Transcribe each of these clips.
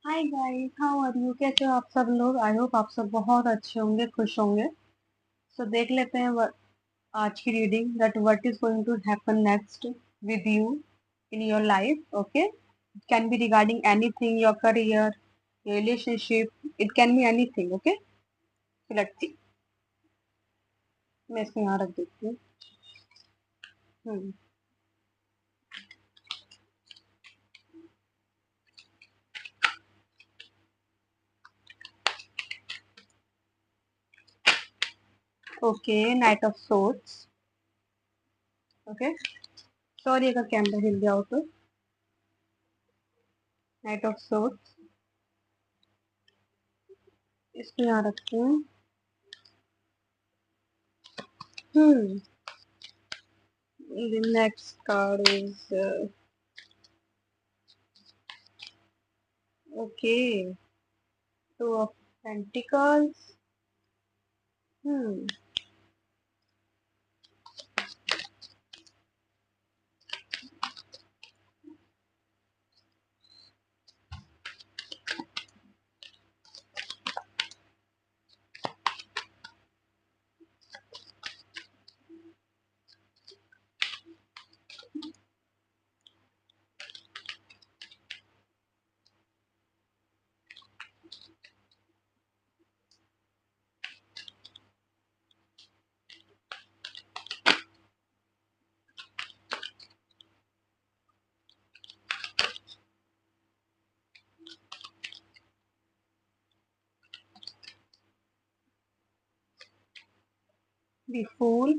Hi guys, how are you? कैसे हो आप सब लोग? आई होप आप सब बहुत अच्छे होंगे, खुश होंगे। सो देख लेते हैं आज की reading that what is going to happen next with you in your life. Okay, it can be regarding anything, your career, your relationship, it can be anything. Okay, so let's see. मैं इसको यहाँ रख देती हूँ। Hmm okay, knight of swords. Okay, sorry अगर camera हिल गया हो तो। नाइट ऑफ सोर्ड्स, इसको यहाँ रखती हूँ। हम्म the next card is okay, two of pentacles. Hmm. The fool.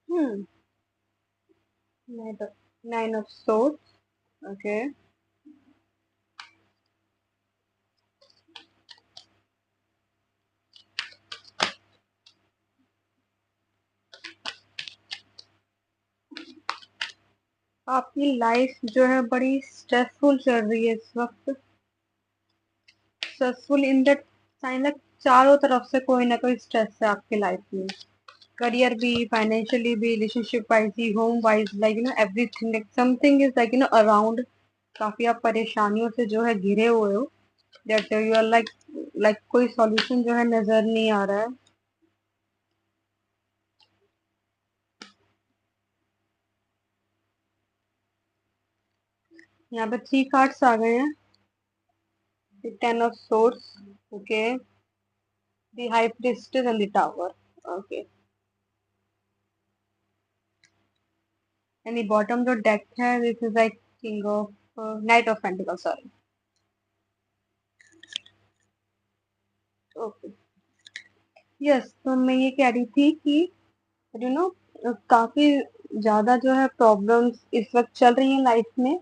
Hmm. Nine of swords. Okay. आपकी लाइफ जो है बड़ी स्ट्रेसफुल चल रही है इस वक्त। Stressful in that sign, like चारों तरफ से कोई ना कोई स्ट्रेस है आपकी लाइफ में। करियर भी, फाइनेंशियली भी, रिलेशनशिप वाइज भी, home wise, like everything, like something is like around. काफी आप परेशानियों से जो है घिरे हुए हो। दैट यू आर लाइक कोई सॉल्यूशन जो है नजर नहीं आ रहा है। यहाँ पे थ्री कार्ड्स आ गए हैं। Ten of source. Okay, the high priestess and the tower. Okay, and the bottom जो डेक है this is like king of night of pentacle, sorry. Okay, yes, तो मैं ये कह रही थी कि यू नो काफी ज्यादा जो है प्रॉब्लम्स इस वक्त चल रही है लाइफ में।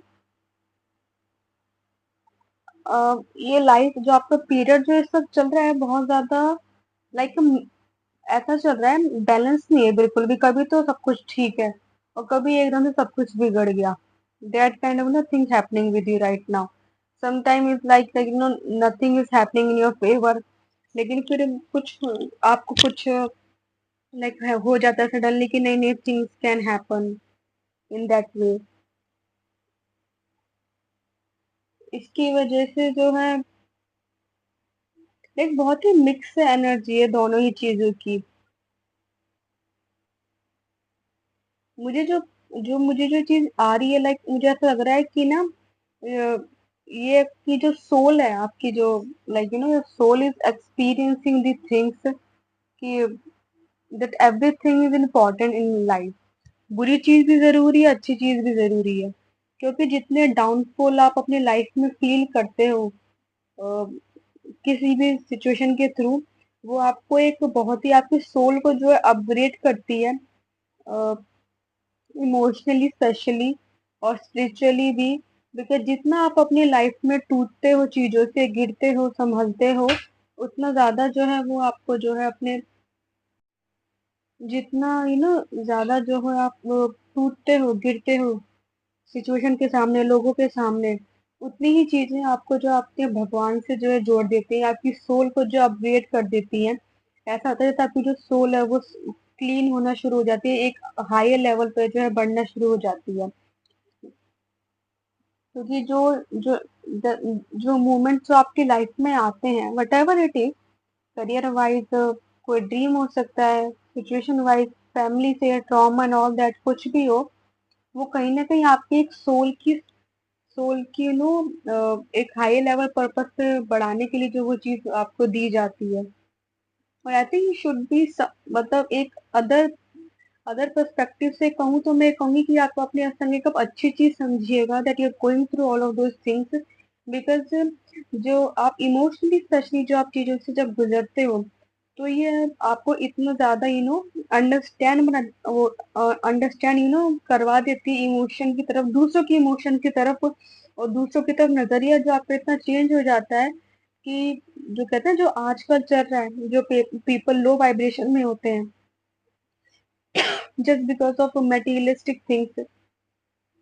ये लाइफ जो आपका पीरियड जो इस वक्त चल रहा है बहुत ज्यादा लाइक ऐसा चल रहा है, बैलेंस नहीं है बिल्कुल भी। कभी तो सब कुछ ठीक है और कभी एकदम से सब कुछ बिगड़ गया। That kind of thing happening with you right now. Sometime is like nothing is happening in your favour. लेकिन फिर कुछ आपको कुछ लाइक हो जाता है सडनली कि नहीं नहीं, things can happen in that way. इसकी वजह से जो है एक बहुत ही मिक्स एनर्जी है दोनों ही चीजों की। मुझे जो जो मुझे जो चीज आ रही है, लाइक मुझे ऐसा लग रहा है कि ना ये आपकी जो सोल है, आपकी जो like soul is experiencing the things कि that everything is important in life. बुरी चीज भी जरूरी है, अच्छी चीज भी जरूरी है। क्योंकि जितने डाउनफॉल आप अपनी लाइफ में फील करते हो किसी भी सिचुएशन के थ्रू, वो आपको एक बहुत ही आपकी सोल को जो है अपग्रेड करती है, इमोशनली स्पेशली। और स्पिरिचुअली भी। बिकॉज जितना आप अपनी लाइफ में टूटते हो, चीजों से गिरते हो, संभलते हो, उतना ज्यादा जो है वो आपको जो है अपने, जितना ज्यादा जो है आप वो टूटते हो, गिरते हो सिचुएशन के सामने, लोगों के सामने, उतनी ही चीजें आपको जो आपके भगवान से जो है जोड़ देती है, आपकी सोल को जो अपग्रेड कर देती है। ऐसा होता है जैसे आपकी जो सोल है वो क्लीन होना शुरू हो जाती है, एक हायर लेवल पे जो है बढ़ना शुरू हो जाती है। क्योंकि जो जो मोमेंट्स जो आपकी लाइफ में आते हैं, what ever it is, career wise, कोई ड्रीम हो सकता है, सिचुएशन वाइज, फैमिली से ट्रॉमा एंड ऑल दैट, कुछ भी हो, वो कहीं ना कहीं आपकी एक सोल की एक हाई लेवल पर्पस पे बढ़ाने के लिए जो वो चीज आपको दी जाती है। और आई थिंक शुड बी, मतलब एक अदर अदर पर्सपेक्टिव से कहूँ तो मैं कहूंगी कि आप अपने संग एक अच्छी चीज समझिएगा, that you are going through all of those things. Because जो आप इमोशनली, स्पेशली जो आप चीजों से जब गुजरते हो, तो ये आपको इतना ज्यादा अंडरस्टैंड बना, वो अंडरस्टैंड करवा देती है इमोशन की तरफ, दूसरों की इमोशन की तरफ, और दूसरों की तरफ नजरिया जो आपका इतना चेंज हो जाता है कि जो कहते हैं, जो आजकल चल रहा है, जो पीपल लो वाइब्रेशन में होते हैं, just because of materialistic things,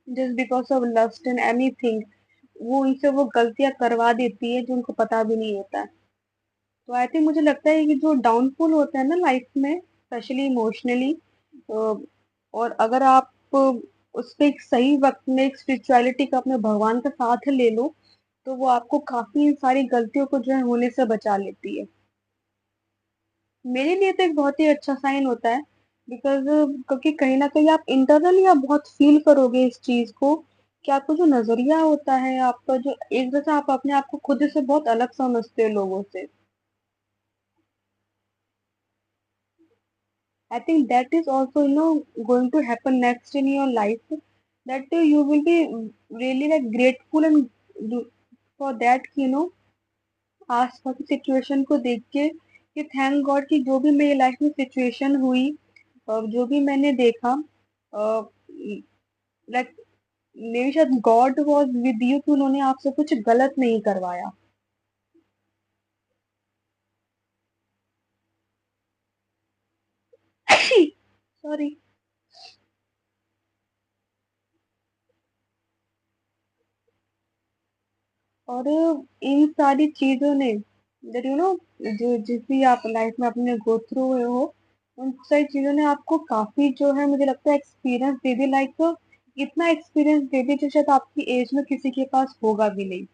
just because of lust and anything, वो उनसे वो गलतियां करवा देती है जो उनको पता भी नहीं होता है। तो आई थिंक मुझे लगता है कि जो डाउनफॉल होता है ना लाइफ में, स्पेशली इमोशनली, और अगर आप उस पे एक सही वक्त में एक स्पिरिचुअलिटी का अपने भगवान का साथ ले लो, तो वो आपको काफी सारी गलतियों को जो है होने से बचा लेती है। मेरे लिए तो एक बहुत ही अच्छा साइन होता है। बिकॉज क्योंकि कहीं ना कहीं आप इंटरनली आप बहुत फील करोगे इस चीज को, कि आपको जो नजरिया होता है आपका, जो एक जैसे आप अपने आप को खुद से बहुत अलग समझते हो लोगों से। I think that is also, going to happen next in your life. That you will be really like grateful and for that, आसपास की सिचुएशन को देख के, कि थैंक गॉड कि जो भी मेरी लाइफ में सिचुएशन हुई, और जो भी मैंने देखा, लाइक मेरे साथ गॉड वॉज विद यू, कि उन्होंने आपसे कुछ गलत नहीं करवाया। सॉरी। और इन सारी चीजों ने, दैट जो जिस भी आप लाइफ में अपने गो थ्रू हुए हो, उन सारी चीजों ने आपको काफी जो है मुझे लगता है एक्सपीरियंस दे दी, लाइक इतना एक्सपीरियंस दे दी जो शायद आपकी एज में किसी के पास होगा भी नहीं।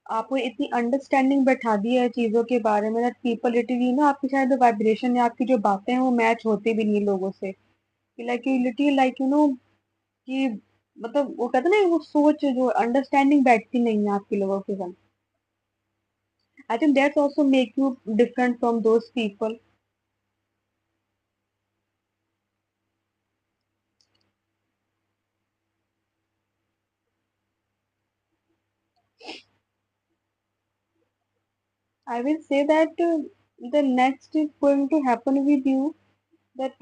आपको इतनी अंडरस्टैंडिंग बैठा दी है चीजों के बारे में, दैट पीपल लिटरली आपकी शायद वाइब्रेशन या आपकी जो बातें हैं वो मैच होती भी नहीं लोगों से। लाइक लिटरली लाइक कि मतलब वो कहते हैं ना, वो सोच जो अंडरस्टैंडिंग बैठती नहीं है आपके लोगों के साथ। I think that's also make you different from those people. I will say that the next is going to happen with you. That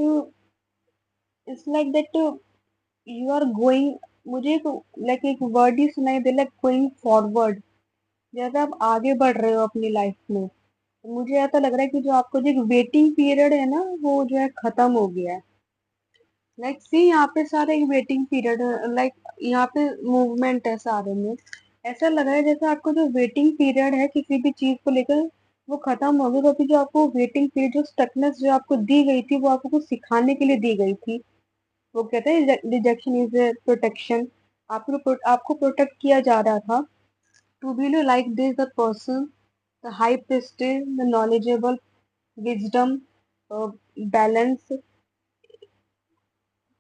it's like that you are going. मुझे like एक word ही सुनाई दे, like going forward, जैसे आप आगे बढ़ रहे हो अपनी लाइफ में। मुझे ऐसा लग रहा है कि जो आपको जो एक वेटिंग पीरियड है ना, वो जो है खत्म हो गया है। लाइक सी यहाँ पे सारे एक वेटिंग पीरियड है, लाइक यहाँ पे मूवमेंट है सारे में। ऐसा लग रहा है जैसे आपको जो वेटिंग पीरियड है किसी भी चीज को लेकर, वो खत्म हो गया, क्योंकि जो आपको वेटिंग पीरियड, जो स्टकनेस जो आपको दी गई थी, वो आपको कुछ सिखाने के लिए दी गई थी। वो कहते हैं रिजेक्शन इज प्रोटेक्शन। आपको प्रोटेक्ट किया जा रहा था, to be like this the person, the high prestige, the knowledgeable, wisdom, balance.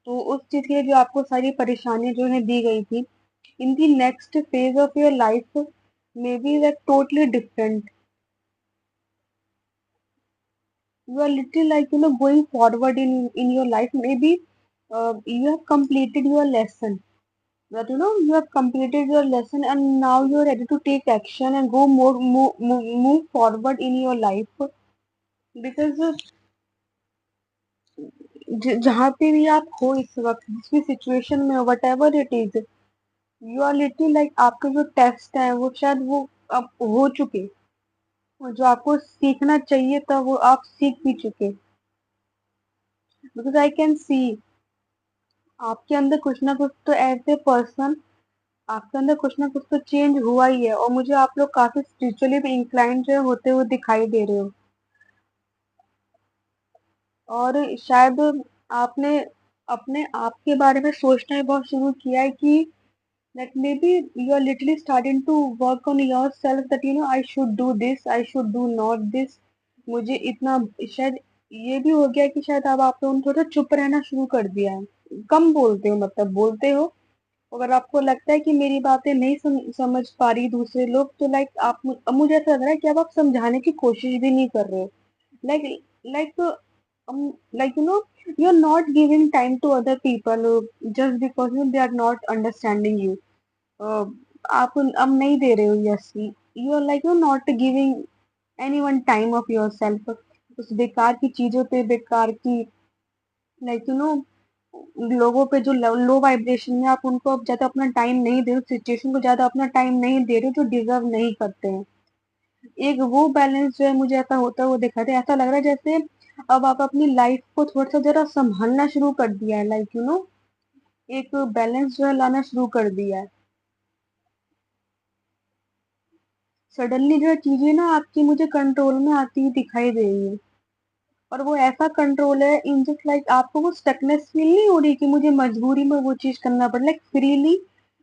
तो उस चीज के लिए जो आपको सारी परेशानियां जो है दी गई थी, in the next phase of your life maybe like totally different. You are little like going forward in your life. Maybe you have completed your lesson. That you have completed your lesson, and now you are ready to take action and go move forward in your life. Because जहाँ पे भी आप हो इस वक्त, जिस भी situation में, whatever it is, you are literally like आपके जो टेस्ट है वो शायद वो अब हो चुके, और जो आपको सीखना चाहिए था वो आप सीख भी चुके, बिकॉज आई कैन सी आपके अंदर कुछ ना कुछ तो एज ए पर्सन, आपके अंदर कुछ ना कुछ तो चेंज हुआ ही है, और मुझे आप लोग काफी स्पिरिचुअली भी इंक्लाइंड जो है होते हुए दिखाई दे रहे हो। और शायद आपने अपने आप के बारे में सोचना ही बहुत शुरू किया है कि that maybe you are literally starting to work on yourself that you know I should do this, I should do not this। मुझे इतना शायद ये भी हो गया कि शायद अब आप लोगों ने थोड़ा चुप रहना शुरू कर दिया है, कम बोलते हो, मतलब बोलते हो अगर आपको लगता है कि मेरी बातें नहीं समझ पा रही दूसरे लोग तो लाइक आप अब मुझे ऐसा लग रहा है कि अब आप समझाने की कोशिश भी नहीं कर रहे हो, like like like you know you are not giving time to other people just because you know, they are not understanding you। uh, आप अब नहीं दे रहे हो, yes you are like you not giving any one time of yourself उस बेकार की चीजों पे, बेकार की लाइक यू नो लोगों पे जो लो वाइब्रेशन में आप उनको अब ज्यादा अपना टाइम नहीं दे रहे हो, सिचुएशन को ज्यादा अपना टाइम नहीं दे रहे हो जो डिजर्व नहीं करते हैं। एक वो बैलेंस जो है मुझे ऐसा होता हुआ दिखा दे, ऐसा लग रहा है जैसे अब आप अपनी लाइफ को थोड़ा सा जरा संभालना शुरू कर दिया है, लाइक यू नो एक बैलेंस जो है लाना शुरू कर दिया है। सडनली जो है चीजें ना आपकी मुझे कंट्रोल में आती हुई दिखाई दे रही है, और वो ऐसा कंट्रोल है इन जस्ट लाइक आपको वो स्टकनेस फील नहीं हो रही कि मुझे मजबूरी में वो चीज करना पड़ लाइक फ्रीली,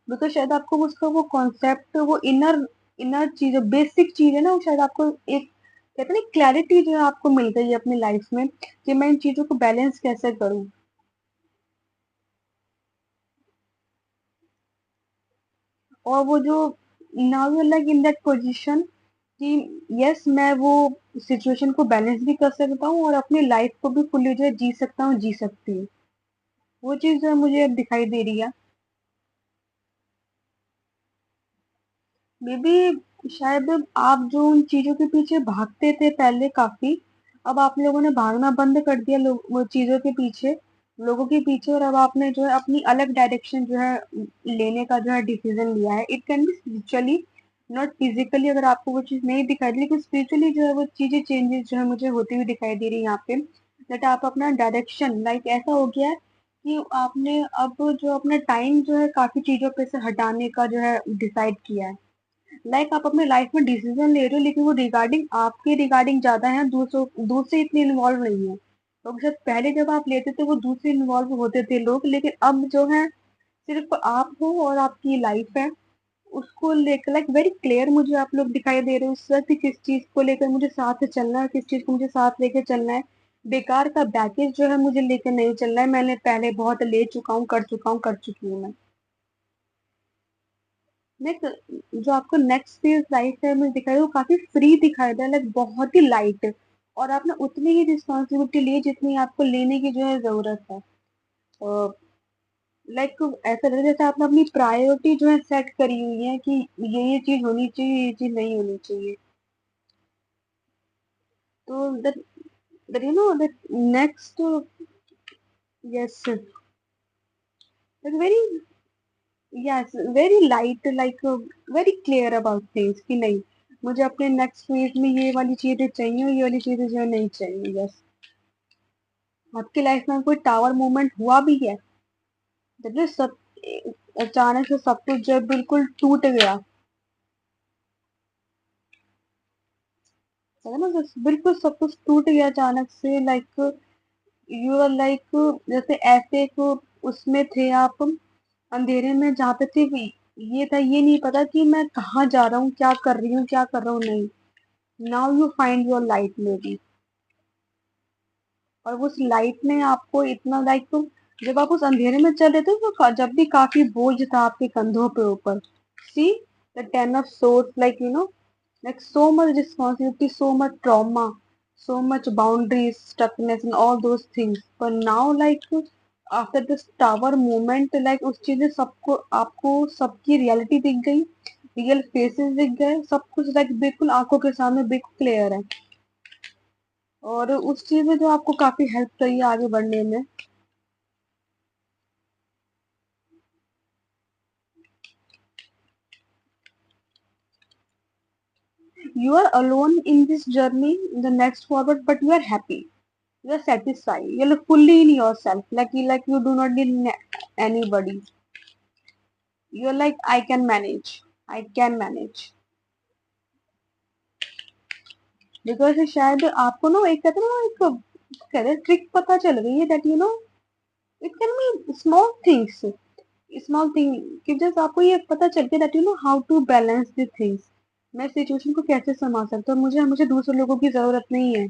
बिकॉज शायद आपको उसका वो कॉन्सेप्ट वो इनर इनर चीज बेसिक चीज है ना, वो शायद आपको एक कहते हैं ना क्लैरिटी जो है आपको मिल गई है अपनी लाइफ में कि मैं इन चीजों को बैलेंस कैसे करूं। और वो जो now you like in that position कि यस मैं वो सिचुएशन को बैलेंस भी कर सकता हूँ और अपनी लाइफ को भी फुल्ली जो है जी सकता हूँ, जी सकती हूँ। वो चीज जो है मुझे अब दिखाई दे रही है। मे बी शायद आप जो उन चीजों के पीछे भागते थे पहले काफी, अब आप लोगों ने भागना बंद कर दिया लोग वो चीजों के पीछे, लोगों के पीछे, और अब आपने जो है अपनी अलग डायरेक्शन जो है लेने का जो है डिसीजन लिया है। It can B spiritually not physically, अगर आपको वो चीज नहीं दिखाई दी, लेकिन स्पिरिचुअली जो है वो चीजें चेंजेस जो है मुझे होती हुई दिखाई दे रही है यहाँ पे। दैट आप अपना डायरेक्शन लाइक ऐसा हो गया है कि आपने अब जो अपना टाइम जो है काफी चीजों पे से हटाने का जो है डिसाइड किया है। आप अपने लाइफ में डिसीजन ले रहे हो लेकिन वो रिगार्डिंग आपके रिगार्डिंग ज्यादा है, दूसरों दूसरे इतने इन्वॉल्व नहीं है। तो जब पहले जब आप लेते थे वो दूसरे इन्वॉल्व होते थे लोग, लेकिन अब जो है सिर्फ आप हो और आपकी लाइफ है, उसको लेकर लाइक वेरी क्लियर मुझे आप लोग दिखाई दे रहे हो उस वक्त कि किस चीज को लेकर मुझे साथ चलना है, किस चीज को मुझे साथ लेकर चलना है। बेकार का बैगेज जो है मुझे लेकर नहीं चलना है, मैंने पहले बहुत ले चुका हूँ, कर चुका हूँ, कर चुकी हूँ मैं। नेक्स्ट जो आपको नेक्स्ट फेज लाइफ है मुझे दिखाई दे वो काफी फ्री दिखाई दे, लाइक बहुत ही लाइट, और आपने उतनी ही रिस्पॉन्सिबिलिटी ली जितनी आपको लेने की जो है जरूरत है। लाइक ऐसा लग रहा है जैसे आपने अपनी प्रायोरिटी जो है सेट करी हुई है कि ये चीज होनी चाहिए, ये चीज नहीं होनी चाहिए। तो that you know that next, yes very, yes very light, like very clear about things कि नहीं मुझे अपने नेक्स्ट फेज में ये वाली चीजें चाहिए और ये वाली चीजें जो है नहीं चाहिए। यस आपकी लाइफ में कोई टावर मूवमेंट हुआ भी है जब सब अचानक से सब कुछ जो है बिल्कुल टूट गया है ना, बिल्कुल सब कुछ टूट गया अचानक से, लाइक यू आर लाइक जैसे ऐसे एक उसमें थे आप अंधेरे में जहाँ पे थे ये था, ये नहीं पता कि मैं कहाँ जा रहा हूँ, क्या कर रही हूँ, क्या कर रहा हूँ नहीं। Now you find your light may be, और उस लाइट ने आपको इतना लाइक जब आप उस अंधेरे में चल रहे थे तो जब भी काफी बोझ था आपके कंधों पे ऊपर, see the ten of source like you no like so much responsibility, so much trauma, so much boundaries, stuckness and all those things, but now like after this tower moment like उस चीज ने सबको आपको सबकी reality दिख गई, real faces दिख गए, सब कुछ लाइक बिल्कुल आंखों के सामने बिल्कुल क्लियर है, और उस चीज में जो आपको काफी हेल्प करी है आगे बढ़ने में। You are alone in this journey, in the next forward, but you are happy. You are satisfied. You are fully in yourself. Like you do not need anybody. You are like, I can manage. I can manage. Because शायद आपको ना एक कहते हैं ना एक कहते हैं ट्रिक पता चल गई है that you know it can be small thing कि जस्ट आपको ये पता चल गया that you know how to balance the things मैं सिचुएशन को कैसे संभाल सकता हूँ मुझे हमेशा दूसरे लोगों की जरूरत नहीं है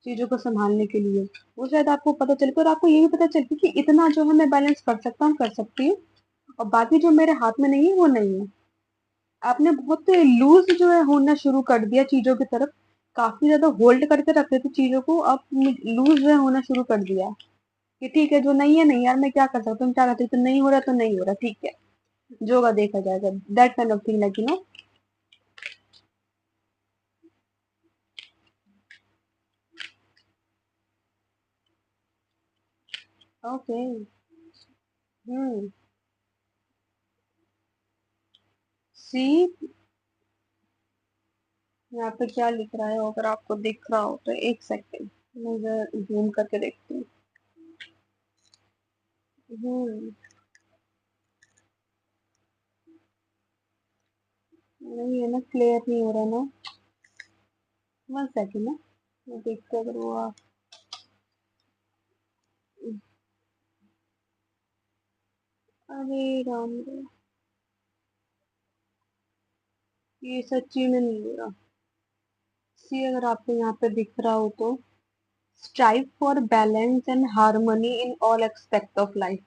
चीजों को संभालने के लिए वो शायद आपको पता चल गया और आपको ये भी पता चल गया कि इतना जो है मैं बैलेंस कर सकता हूँ कर सकती हूँ और बाकी जो मेरे हाथ में नहीं है वो नहीं है आपने बहुत लूज जो है होना शुरू कर दिया चीजों की तरफ काफी ज्यादा होल्ड करके रखते थे चीजों को अब लूज जो है होना शुरू कर दिया कि ठीक है जो नहीं है नहीं यार मैं क्या कर सकता हूँ क्या करती हूँ तो नहीं हो रहा तो नहीं हो रहा ठीक है जो होगा देखा जाएगा that kind of thing like you know okay hmm see यहाँ पे क्या लिख रहा है अगर आपको दिख रहा हो तो एक सेकंड मैं जूम करके देखती हूँ हम्म नहीं है ना क्लियर नहीं हो रहा ना वन सेकंड ना मैं देखते अगर वो अरे राम रे, ये सच्ची में नहीं हो रहा सी अगर आपको यहाँ पे दिख रहा हो तो strive for balance and harmony in all aspect of life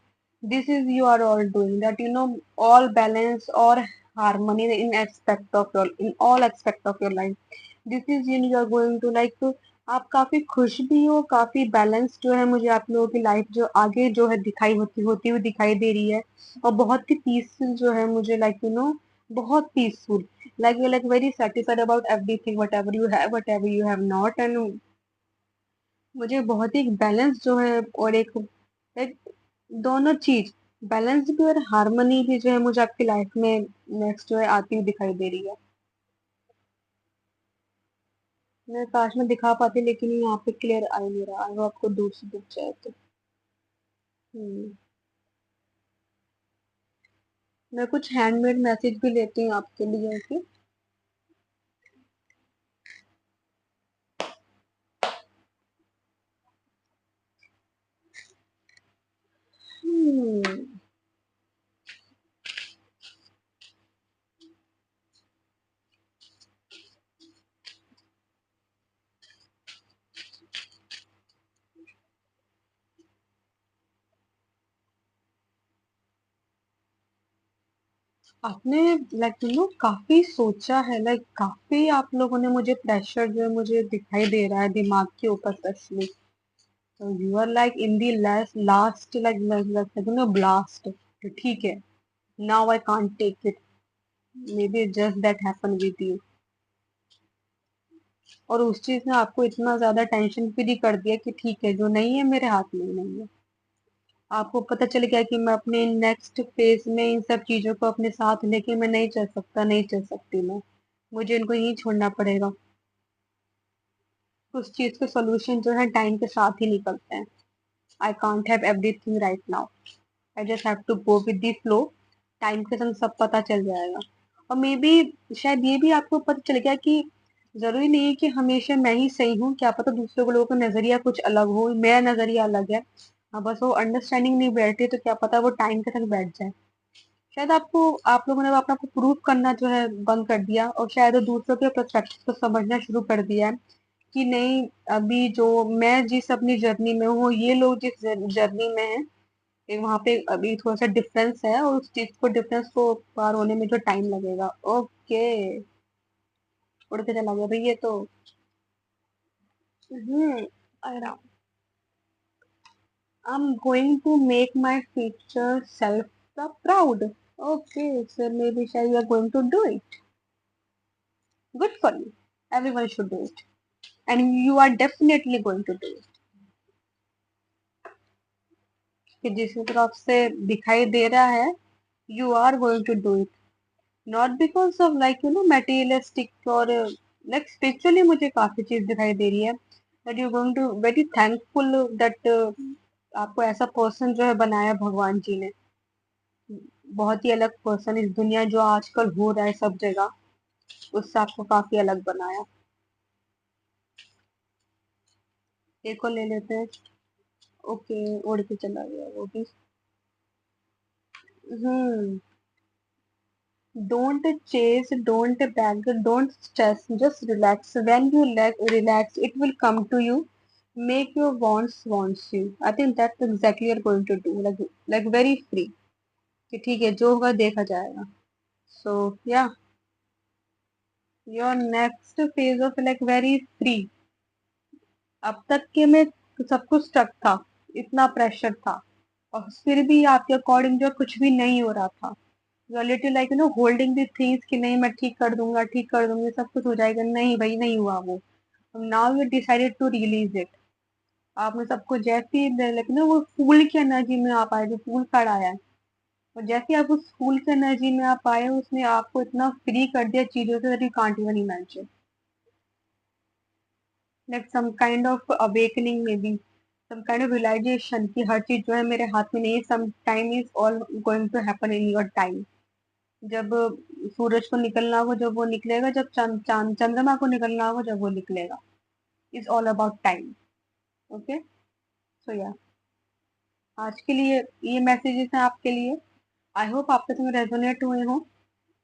this is you are all doing that you know all balance or harmony in aspect of your in all aspect of your life this is you are going to like आप काफी खुश भी हो काफी balance जो है मुझे आप लोगों की लाइफ जो आगे जो है दिखाई होती हुई दिखाई दे रही है और बहुत ही पीसफुल जो है मुझे लाइक यू नो बहुत peaceful like very satisfied about everything whatever you have not and मुझे बहुत ही बैलेंस जो है और एक दोनों चीज बैलेंस भी और हार्मनी भी जो है मुझे आपकी लाइफ में नेक्स्ट जो है आती हुई दिखाई दे रही है मैं काश में दिखा पाती लेकिन ये यहाँ पे क्लियर आ ही नहीं रहा वो आपको दूर से दिख जाए तो हम्म मैं कुछ हैंडमेड मैसेज भी लेती हूँ आपके लिए ओके हम्म आपने लाइक यू नो काफी सोचा है लाइक काफी आप लोगों ने मुझे प्रेशर जो है मुझे दिखाई दे रहा है दिमाग के ऊपर specially So you are like in the last like you know blast. तो ठीक है. Now I can't take it. Maybe it's just that happened with you. और उस चीज ने आपको इतना ज्यादा टेंशन फ्री कर दिया कि ठीक है जो नहीं है मेरे हाथ में ही नहीं है. आपको पता चल गया कि मैं अपने नेक्स्ट फेज में इन सब चीजों को अपने साथ लेके मैं नहीं चल सकता नहीं चल सकती मैं. मुझे इनको यहीं छोड़ना पड़ेगा. उस चीज के सॉल्यूशन जो है टाइम के साथ ही निकलते हैं. I can't have everything right now. I just have to go with the flow time के संग सब पता चल जाएगा और मे बी शायद ये भी आपको पता चल गया कि जरूरी नहीं है कि हमेशा मैं ही सही हूँ क्या पता दूसरे को लोगों का नजरिया कुछ अलग हो मेरा नजरिया अलग है हाँ बस वो अंडरस्टैंडिंग नहीं बैठती तो क्या पता वो टाइम के संग बैठ जाए शायद आपको आप लोगों ने अपना को प्रूव करना जो है बंद कर दिया और शायद वो दूसरों के पर्सपेक्टिव को समझना शुरू कर दिया है कि नहीं अभी जो मैं जिस अपनी जर्नी में हूँ ये लोग जिस जर्नी में है वहां पे अभी थोड़ा सा डिफरेंस है और उस चीज को डिफरेंस को पार होने में जो टाइम लगेगा ओके उड़ के चला गया भाई ये तो आराम I'm going to make my future self proud. Okay, so maybe Shai, you are going to do it. Good for you. Everyone should do it. And you are definitely going to do it. कि जिस तरफ से दिखाई दे रहा है you are going to do it. Not because of like you know materialistic or like spiritually मुझे काफी चीज दिखाई दे रही है, that you going to very thankful that आपको ऐसा पर्सन जो है बनाया भगवान जी ने, बहुत ही अलग पर्सन इस दुनिया जो आजकल हो रहा है सब जगह, उससे आपको काफी अलग बनाया। एक और ले लेते हैं। ओके, उड़ के चला गया वो भी। हम्म। Don't chase, don't beg, don't stress, just relax. When you relax, it will come to you. Make your wants you. I think that's exactly you're going to do. Like very free. कि ठीक है, जो होगा देखा जाएगा. So yeah, your next phase of like very free. अब तक के में सब कुछ स्टक था, इतना प्रेशर था, और फिर भी आपके अकॉर्डिंग जो कुछ भी नहीं हो रहा था। You are little like holding the things कि नहीं मैं ठीक कर दूंगी, सब कुछ हो जाएगा। नहीं भाई, नहीं हुआ वो। Now you decided to release it. आपने सबको जैसे ही लाइक वो फूल की एनर्जी में आप आए, जो फूल कार्ड आया है, और जैसे ही आप उस फूल की एनर्जी में आप आए, उसने आपको इतना फ्री कर दिया चीजों से that you can't even imagine. Like some kind of awakening में be, some kind of realisation कि हर चीज जो है मेरे हाथ में नहीं है, some time is all going to happen in your time. जब सूरज को निकलना होगा जब वो निकलेगा, जब चंद्रमा को निकलना होगा जब वो निकलेगा। Is all about time. Okay. So yeah, आज के लिए ये मैसेजेस हैं आपके लिए। आई होप आपके संग रेजोनेट हुए हों।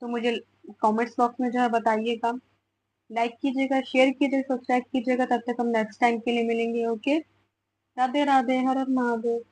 तो मुझे कमेंट्स बॉक्स में जो है बताइएगा। लाइक कीजिएगा, शेयर कीजिएगा, सब्सक्राइब कीजिएगा। तब तक हम नेक्स्ट टाइम के लिए मिलेंगे। ओके। राधे राधे, हर हर महादेव।